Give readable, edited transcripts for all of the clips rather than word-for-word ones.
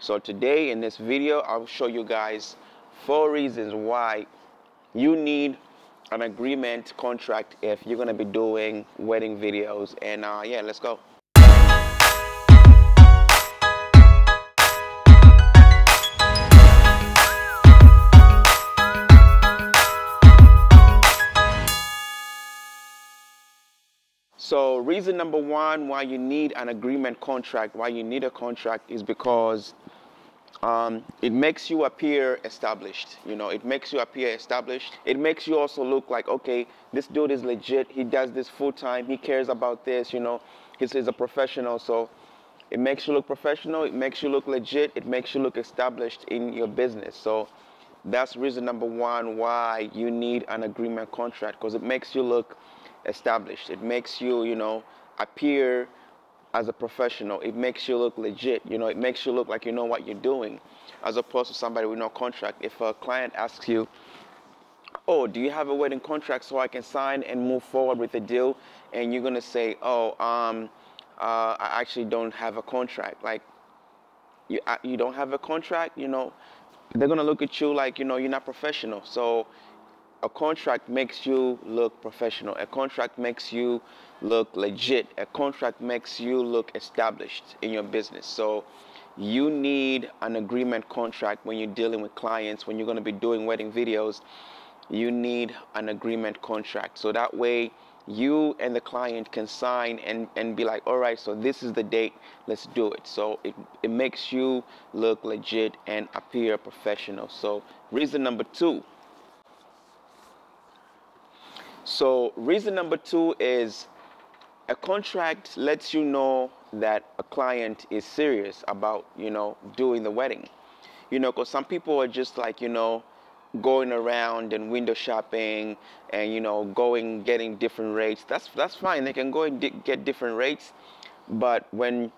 So today in this video, I'll show you guys 4 reasons why you need an agreement contract if you're gonna be doing wedding videos. And yeah, let's go. So reason number 1 why you need an agreement contract, why you need a contract, is because it makes you appear established. You know, it makes you appear established. It makes you also look like, okay, this dude is legit. He does this full time. He cares about this. You know, he's a professional. So it makes you look professional. It makes you look legit. It makes you look established in your business. So that's reason number 1 why you need an agreement contract, because it makes you look established. It makes you, you know, appear as a professional. It makes you look legit. You know, it makes you look like you know what you're doing, as opposed to somebody with no contract. If a client asks you, oh, do you have a wedding contract so I can sign and move forward with the deal? And you're gonna say, oh, I actually don't have a contract. Like, you don't have a contract, you know, they're gonna look at you like, you know, you're not professional. So a contract makes you look professional. A contract makes you look legit. A contract makes you look established in your business. So you need an agreement contract when you're dealing with clients, when you're going to be doing wedding videos. You need an agreement contract. So that way you and the client can sign and be like, all right, so this is the date, let's do it. So it makes you look legit and appear professional. So reason number 2. So reason number 2 is a contract lets you know that a client is serious about, you know, doing the wedding. You know, because some people are just like, you know, going around and window shopping and, you know, getting different rates. That's fine. They can go and get different rates. But when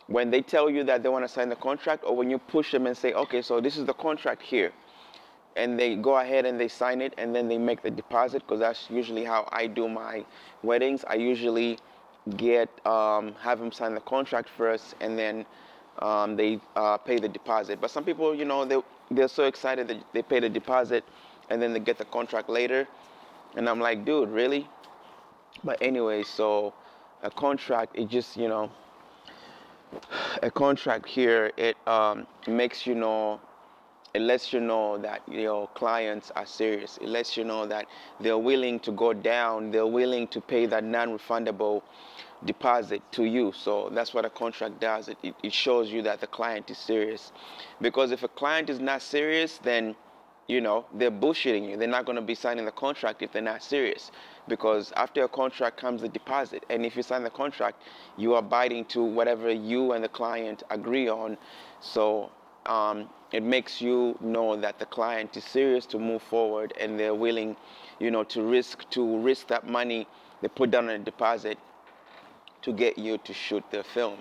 they tell you that they want to sign the contract, or when you push them and say, okay, so this is the contract here, and they go ahead and they sign it, and then they make the deposit, because that's usually how I do my weddings. I usually have them sign the contract first, and then they pay the deposit. But some people, you know, they're so excited that they pay the deposit and then they get the contract later, and I'm like, dude, really? But anyway, so a contract, it just, you know, a contract here, it makes you know, it lets you know that your clients are serious. It lets you know that they're willing to go down. They're willing to pay that non-refundable deposit to you. So that's what a contract does. It shows you that the client is serious. Because if a client is not serious, then, you know, they're bullshitting you. They're not going to be signing the contract if they're not serious. Because after a contract comes the deposit. And if you sign the contract, you are abiding to whatever you and the client agree on. So it makes you know that the client is serious to move forward, and they're willing, you know, to risk that money they put down on a deposit to get you to shoot the film,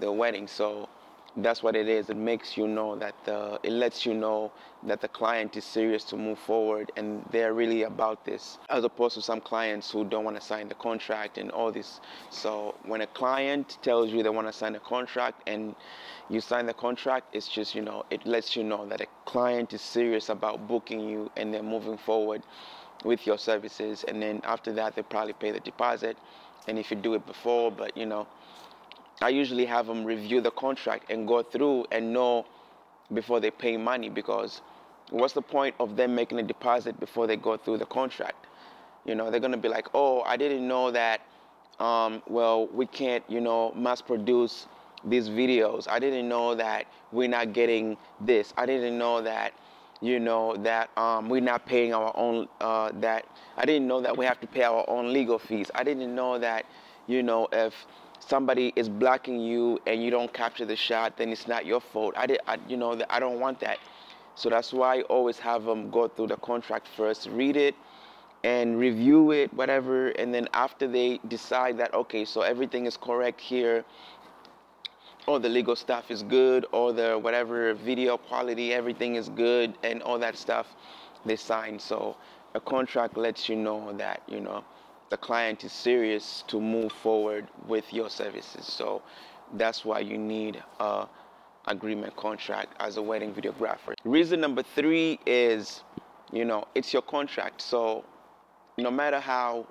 the wedding. So that's what it is. It makes you know that it lets you know that the client is serious to move forward, and they're really about this, as opposed to some clients who don't want to sign the contract and all this. So when a client tells you they want to sign a contract and you sign the contract, it's just, you know, it lets you know that a client is serious about booking you, and they're moving forward with your services. And then after that, they probably pay the deposit. And if you do it before, but, you know, I usually have them review the contract and go through and know before they pay money, because what's the point of them making a deposit before they go through the contract? You know, they're going to be like, oh, I didn't know that, well, we can't, you know, mass produce these videos. I didn't know that we're not getting this. I didn't know that, you know, that we're not paying our own, that I didn't know that we have to pay our own legal fees. I didn't know that, you know, if somebody is blocking you and you don't capture the shot, then it's not your fault. You know, I don't want that. So that's why I always have them go through the contract first, read it and review it, whatever. And then after they decide that, okay, so everything is correct here, or the legal stuff is good, or the whatever video quality, everything is good, and all that stuff, they sign. So a contract lets you know that, you know, the client is serious to move forward with your services. So that's why you need a agreement contract as a wedding videographer. Reason number 3 is, it's your contract. So no matter how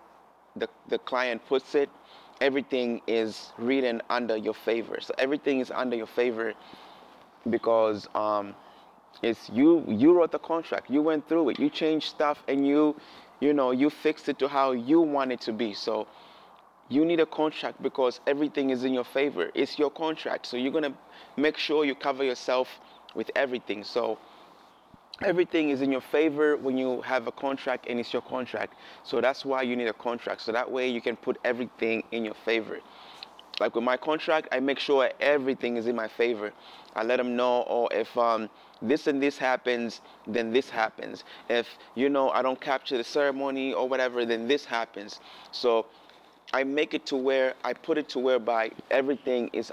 the client puts it, everything is written under your favor. So everything is under your favor because it's you wrote the contract, you went through it, you changed stuff, and you fixed it to how you want it to be. So you need a contract because everything is in your favor. It's your contract, so you're gonna make sure you cover yourself with everything. So everything is in your favor when you have a contract, and it's your contract. So that's why you need a contract, so that way you can put everything in your favor. Like with my contract, I make sure everything is in my favor. I let them know, or if this and this happens, then this happens. If I don't capture the ceremony or whatever, then this happens. So I make it to where I put it to whereby everything is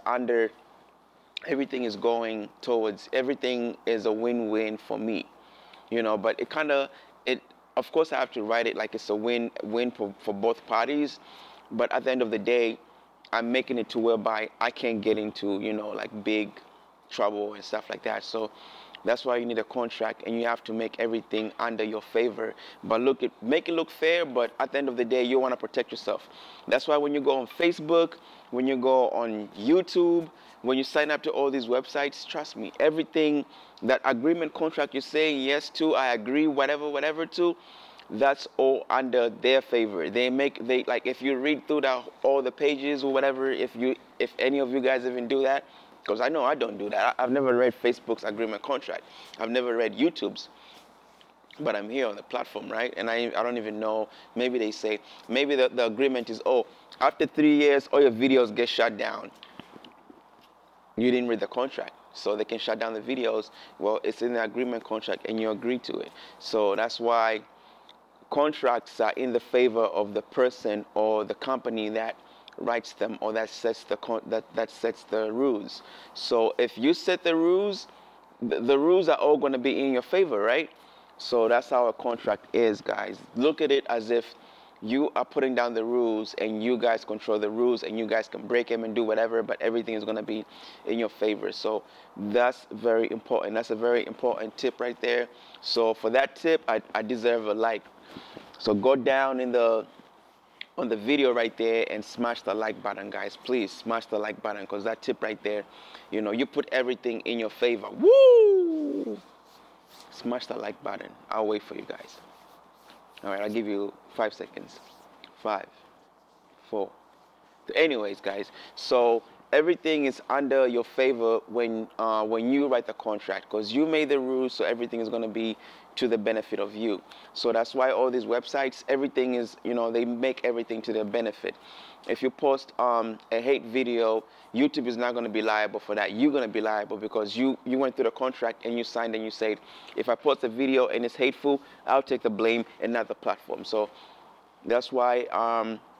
going towards, everything is a win-win for me, but of course I have to write it like it's a win-win for both parties, but at the end of the day, I'm making it to whereby I can't get into, like big trouble and stuff like that. So that's why you need a contract, and you have to make everything under your favor. But make it look fair, but at the end of the day, you want to protect yourself. That's why when you go on Facebook, when you go on YouTube, when you sign up to all these websites, trust me, everything, that agreement contract you're saying yes to, I agree, whatever to, that's all under their favor. They like, if you read through all the pages or whatever, if any of you guys even do that, because I know I don't do that. I've never read Facebook's agreement contract. I've never read YouTube's, but I'm here on the platform, right? And I don't even know. Maybe they say, maybe the agreement is, after 3 years, all your videos get shut down. You didn't read the contract, so they can shut down the videos. Well, it's in the agreement contract, and you agree to it. So that's why contracts are in the favor of the person or the company that writes them, or that sets the rules. So if you set the rules, the rules are all going to be in your favor, right? So that's how a contract is, guys. Look at it as if you are putting down the rules, and you guys control the rules, and you guys can break them and do whatever, but everything is going to be in your favor. So that's very important. That's a very important tip right there. So for that tip, I deserve a like. So go down on the video right there and smash the like button, guys. Please smash the like button, because that tip right there, you put everything in your favor. Woo! Smash the like button. I'll wait for you guys. All right, I'll give you 5 seconds. 5, 4. Anyways, guys, so everything is under your favor when you write the contract, because you made the rules, so everything is going to be to the benefit of you. So that's why all these websites, everything is, they make everything to their benefit. If you post a hate video, YouTube is not going to be liable for that. You're going to be liable, because you went through the contract, and you signed, and you said, if I post a video and it's hateful, I'll take the blame and not the platform. So that's why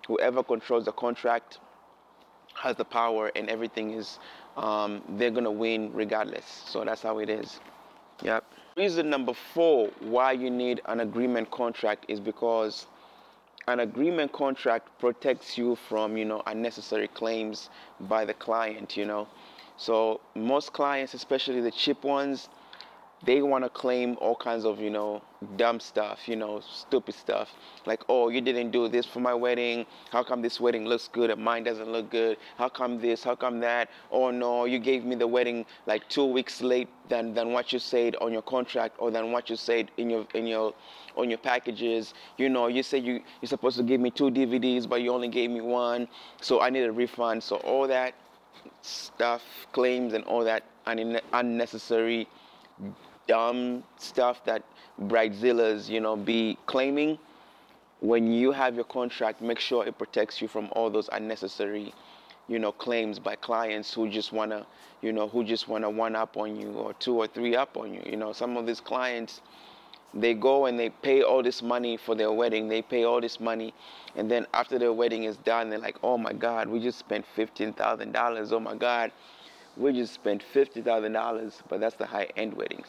whoever controls the contract has the power, and everything is, they're going to win regardless. So that's how it is. Yep. Reason number 4 why you need an agreement contract is because an agreement contract protects you from, unnecessary claims by the client, So most clients, especially the cheap ones, they want to claim all kinds of, dumb stuff, stupid stuff. Like, oh, you didn't do this for my wedding. How come this wedding looks good and mine doesn't look good? How come this? How come that? Oh, no, you gave me the wedding like 2 weeks late than what you said on your contract, or than what you said on your packages. You said you're supposed to give me 2 DVDs, but you only gave me 1. So I need a refund. So all that stuff, claims and all that unnecessary dumb stuff that bridezillas, be claiming. When you have your contract, make sure it protects you from all those unnecessary, claims by clients who just wanna, one up on you, or 2 or 3 up on you. Some of these clients, they go and they pay all this money for their wedding. They pay all this money, and then after their wedding is done, they're like, oh my God, we just spent $15,000. Oh my God, we just spent $50,000. But that's the high-end weddings.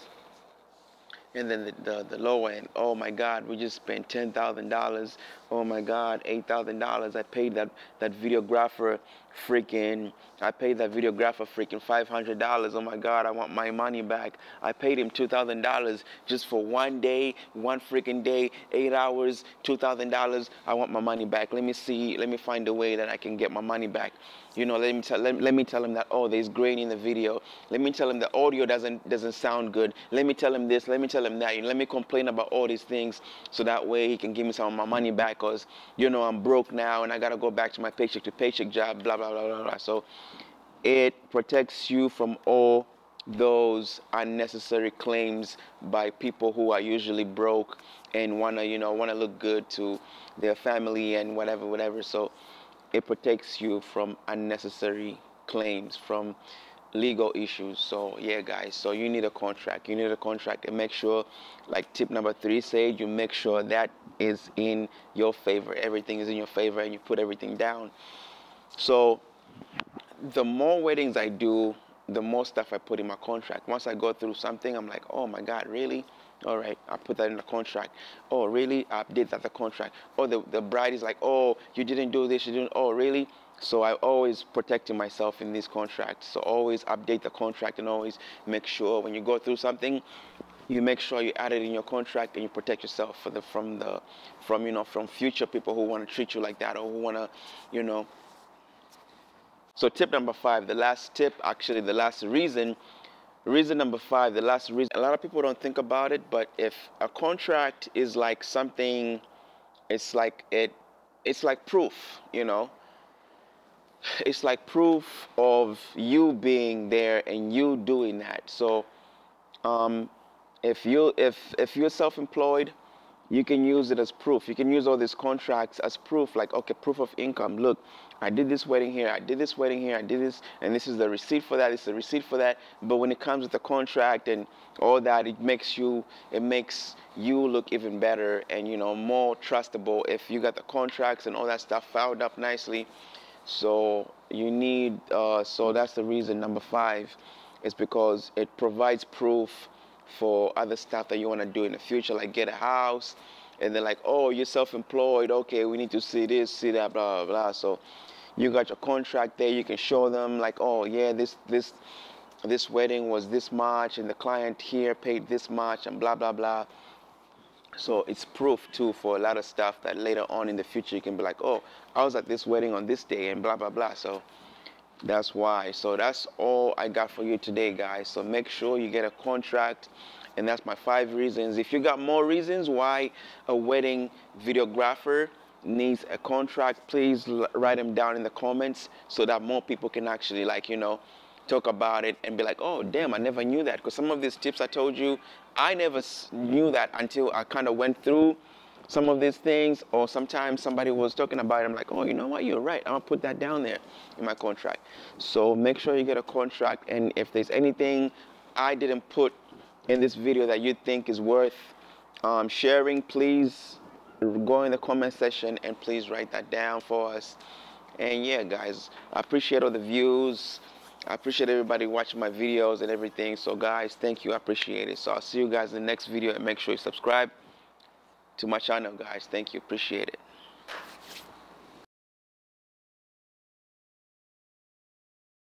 And then the lower end, oh my God, we just spent $10,000. Oh my God, $8,000. I paid that videographer freaking, I paid that videographer freaking $500. Oh my God, I want my money back. I paid him $2,000 just for one day, one freaking day, 8 hours, $2,000. I want my money back. Let me find a way that I can get my money back. You know, let me tell him that, oh, there's grain in the video. Let me tell him the audio doesn't sound good. Let me tell him this. Let me tell him that. You know, let me complain about all these things so that way he can give me some of my money back. Cause you know I'm broke now and I gotta go back to my paycheck to paycheck job. Blah blah blah blah blah. So it protects you from all those unnecessary claims by people who are usually broke and wanna look good to their family and whatever. So it protects you from unnecessary claims, from legal issues. So yeah, guys, so you need a contract. You need a contract, and make sure, like tip number 3 said, you make sure that is in your favor. Everything is in your favor, and you put everything down. So the more weddings I do, the more stuff I put in my contract. Once I go through something, I'm like, oh my God, really? All right, I put that in the contract. Oh, really? I did that in the contract. Oh, the bride is like, oh, you didn't do this, you didn't, oh, really? So I always protecting myself in these contracts. So always update the contract and always make sure when you go through something, you make sure you add it in your contract and you protect yourself from future people who want to treat you like that, or who want to, you know. So tip number 5, the last tip, actually the last reason number 5, the last reason, a lot of people don't think about it, but if a contract is like something, it's like proof, you know. It's like proof of you being there and you doing that. So if you're self-employed, you can use it as proof. You can use all these contracts as proof, like, okay, proof of income. Look, I did this wedding here, I did this wedding here, I did this, and this is the receipt for that, this is the receipt for that. But when it comes with the contract and all that, it makes you look even better and, you know, more trustable if you got the contracts and all that stuff filed up nicely. So you need, so that's the reason number 5, is because it provides proof for other stuff that you want to do in the future, like get a house, and they're like, oh, you're self-employed, okay, we need to see this, see that, blah, blah, blah. So you got your contract there, you can show them like, oh yeah, this wedding was this much, and the client here paid this much, and blah, blah, blah. So it's proof too for a lot of stuff that later on in the future you can be like, oh, I was at this wedding on this day and blah, blah, blah. So that's why. So that's all I got for you today, guys. So make sure you get a contract. And that's my 5 reasons. If you got more reasons why a wedding videographer needs a contract, please write them down in the comments so that more people can actually, like, you know, talk about it and be like, oh, damn, I never knew that. Because some of these tips I told you, I never knew that until I kind of went through some of these things, or sometimes somebody was talking about it. I'm like, oh, you know what? You're right. I'm going to put that down there in my contract. So make sure you get a contract. And if there's anything I didn't put in this video that you think is worth sharing, please go in the comment section and please write that down for us. And yeah, guys, I appreciate all the views. I appreciate everybody watching my videos and everything. So guys, thank you. I appreciate it. So I'll see you guys in the next video, and make sure you subscribe to my channel, guys. Thank you. Appreciate it.